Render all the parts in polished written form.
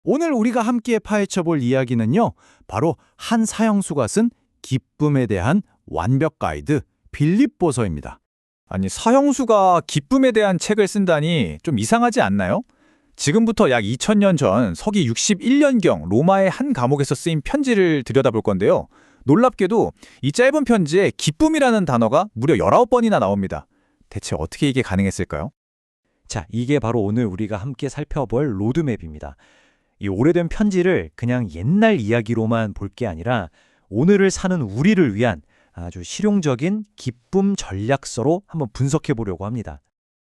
오늘 우리가 함께 파헤쳐 볼 이야기는요, 바로 한 사형수가 쓴 기쁨에 대한 완벽 가이드 빌립보서입니다. 아니, 서형수가 기쁨에 대한 책을 쓴다니 좀 이상하지 않나요? 지금부터 약 2000년 전 서기 61년경 로마의 한 감옥에서 쓰인 편지를 들여다볼 건데요. 놀랍게도 이 짧은 편지에 기쁨이라는 단어가 무려 19번이나 나옵니다. 대체 어떻게 이게 가능했을까요? 자, 이게 바로 오늘 우리가 함께 살펴볼 로드맵입니다. 이 오래된 편지를 그냥 옛날 이야기로만 볼 게 아니라 오늘을 사는 우리를 위한 아주 실용적인 기쁨 전략서로 한번 분석해 보려고 합니다.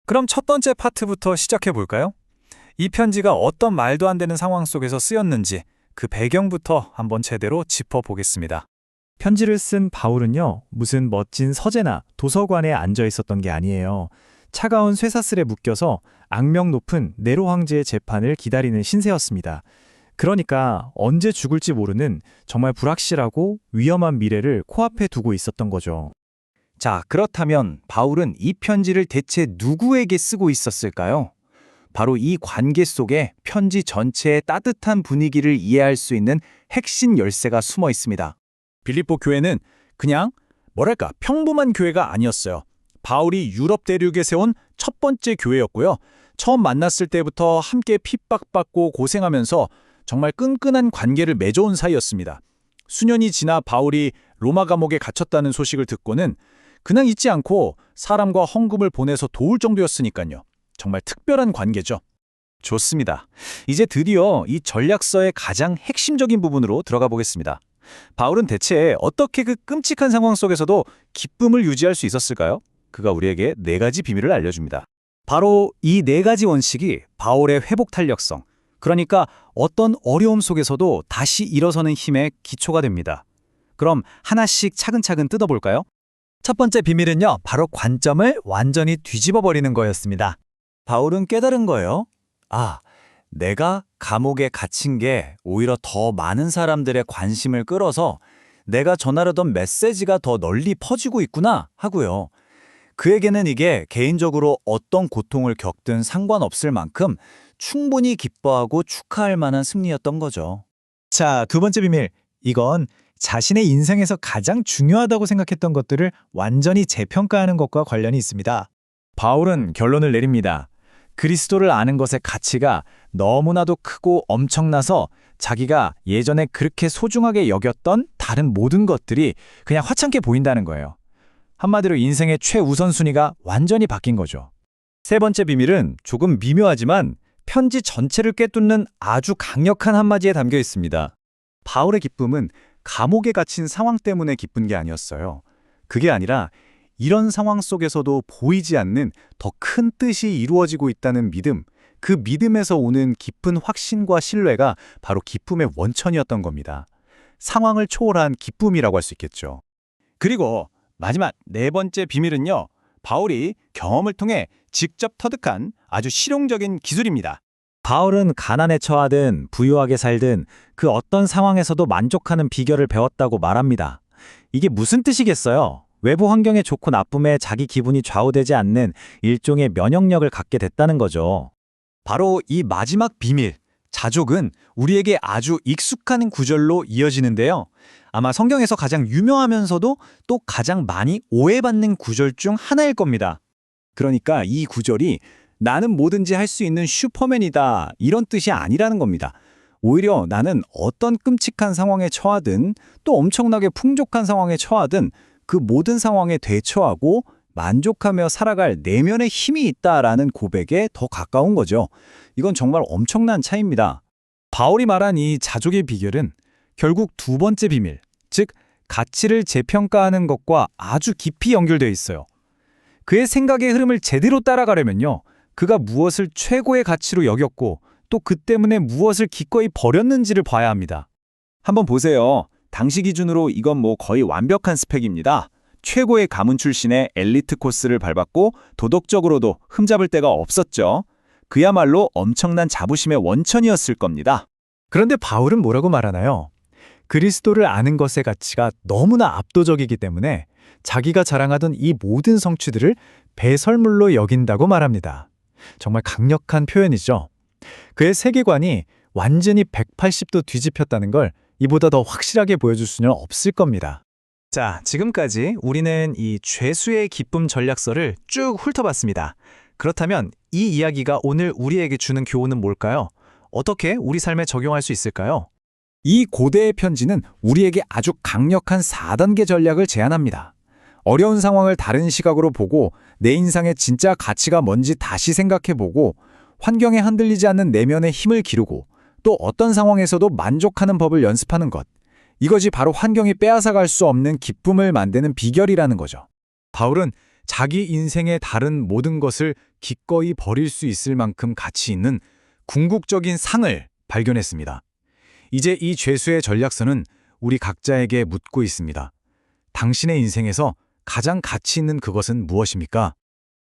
그럼 첫 번째 파트부터 시작해 볼까요? 이 편지가 어떤 말도 안 되는 상황 속에서 쓰였는지 그 배경부터 한번 제대로 짚어보겠습니다. 편지를 쓴 바울은요, 무슨 멋진 서재나 도서관에 앉아 있었던 게 아니에요. 차가운 쇠사슬에 묶여서 악명 높은 네로 황제의 재판을 기다리는 신세였습니다. 그러니까 언제 죽을지 모르는 정말 불확실하고 위험한 미래를 코앞에 두고 있었던 거죠. 자, 그렇다면 바울은 이 편지를 대체 누구에게 쓰고 있었을까요? 바로 이 관계 속에 편지 전체의 따뜻한 분위기를 이해할 수 있는 핵심 열쇠가 숨어 있습니다. 빌립보 교회는 그냥 평범한 교회가 아니었어요. 바울이 유럽 대륙에 세운 첫 번째 교회였고요. 처음 만났을 때부터 함께 핍박받고 고생하면서 정말 끈끈한 관계를 맺어온 사이였습니다. 수년이 지나 바울이 로마 감옥에 갇혔다는 소식을 듣고는 그냥 잊지 않고 사람과 헌금을 보내서 도울 정도였으니까요. 정말 특별한 관계죠. 좋습니다. 이제 드디어 이 전략서의 가장 핵심적인 부분으로 들어가 보겠습니다. 바울은 대체 어떻게 그 끔찍한 상황 속에서도 기쁨을 유지할 수 있었을까요? 그가 우리에게 4가지 비밀을 알려줍니다. 바로 이 4가지 원칙이 바울의 회복 탄력성, 그러니까 어떤 어려움 속에서도 다시 일어서는 힘의 기초가 됩니다. 그럼 하나씩 차근차근 뜯어볼까요? 첫 번째 비밀은요, 바로 관점을 완전히 뒤집어버리는 거였습니다. 바울은 깨달은 거예요. 아, 내가 감옥에 갇힌 게 오히려 더 많은 사람들의 관심을 끌어서 내가 전하려던 메시지가 더 널리 퍼지고 있구나 하고요. 그에게는 이게 개인적으로 어떤 고통을 겪든 상관없을 만큼 충분히 기뻐하고 축하할 만한 승리였던 거죠. 자, 두 번째 비밀. 이건 자신의 인생에서 가장 중요하다고 생각했던 것들을 완전히 재평가하는 것과 관련이 있습니다. 바울은 결론을 내립니다. 그리스도를 아는 것의 가치가 너무나도 크고 엄청나서 자기가 예전에 그렇게 소중하게 여겼던 다른 모든 것들이 그냥 화창게 보인다는 거예요. 한마디로 인생의 최우선순위가 완전히 바뀐 거죠. 세 번째 비밀은 조금 미묘하지만 편지 전체를 꿰뚫는 아주 강력한 한마디에 담겨 있습니다. 바울의 기쁨은 감옥에 갇힌 상황 때문에 기쁜 게 아니었어요. 그게 아니라 이런 상황 속에서도 보이지 않는 더 큰 뜻이 이루어지고 있다는 믿음, 그 믿음에서 오는 깊은 확신과 신뢰가 바로 기쁨의 원천이었던 겁니다. 상황을 초월한 기쁨이라고 할 수 있겠죠. 그리고 마지막 4번째 비밀은요, 바울이 경험을 통해 직접 터득한 아주 실용적인 기술입니다. 바울은 가난에 처하든 부유하게 살든 그 어떤 상황에서도 만족하는 비결을 배웠다고 말합니다. 이게 무슨 뜻이겠어요? 외부 환경의 좋고 나쁨에 자기 기분이 좌우되지 않는 일종의 면역력을 갖게 됐다는 거죠. 바로 이 마지막 비밀, 자족은 우리에게 아주 익숙한 구절로 이어지는데요. 아마 성경에서 가장 유명하면서도 또 가장 많이 오해받는 구절 중 하나일 겁니다. 그러니까 이 구절이 나는 뭐든지 할 수 있는 슈퍼맨이다, 이런 뜻이 아니라는 겁니다. 오히려 나는 어떤 끔찍한 상황에 처하든 또 엄청나게 풍족한 상황에 처하든 그 모든 상황에 대처하고 만족하며 살아갈 내면의 힘이 있다라는 고백에 더 가까운 거죠. 이건 정말 엄청난 차이입니다. 바울이 말한 이 자족의 비결은 결국 두 번째 비밀, 즉 가치를 재평가하는 것과 아주 깊이 연결되어 있어요. 그의 생각의 흐름을 제대로 따라가려면요, 그가 무엇을 최고의 가치로 여겼고 또 그 때문에 무엇을 기꺼이 버렸는지를 봐야 합니다. 한번 보세요. 당시 기준으로 이건 거의 완벽한 스펙입니다. 최고의 가문 출신의 엘리트 코스를 밟았고 도덕적으로도 흠잡을 데가 없었죠. 그야말로 엄청난 자부심의 원천이었을 겁니다. 그런데 바울은 뭐라고 말하나요? 그리스도를 아는 것의 가치가 너무나 압도적이기 때문에 자기가 자랑하던 이 모든 성취들을 배설물로 여긴다고 말합니다. 정말 강력한 표현이죠. 그의 세계관이 완전히 180도 뒤집혔다는 걸 이보다 더 확실하게 보여줄 수는 없을 겁니다. 자, 지금까지 우리는 이 죄수의 기쁨 전략서를 쭉 훑어봤습니다. 그렇다면 이 이야기가 오늘 우리에게 주는 교훈은 뭘까요? 어떻게 우리 삶에 적용할 수 있을까요? 이 고대의 편지는 우리에게 아주 강력한 4단계 전략을 제안합니다. 어려운 상황을 다른 시각으로 보고 내 인상의 진짜 가치가 뭔지 다시 생각해보고 환경에 흔들리지 않는 내면의 힘을 기르고 또 어떤 상황에서도 만족하는 법을 연습하는 것. 이것이 바로 환경이 빼앗아갈 수 없는 기쁨을 만드는 비결이라는 거죠. 바울은 자기 인생의 다른 모든 것을 기꺼이 버릴 수 있을 만큼 가치 있는 궁극적인 상을 발견했습니다. 이제 이 죄수의 전략서는 우리 각자에게 묻고 있습니다. 당신의 인생에서 가장 가치 있는 그것은 무엇입니까?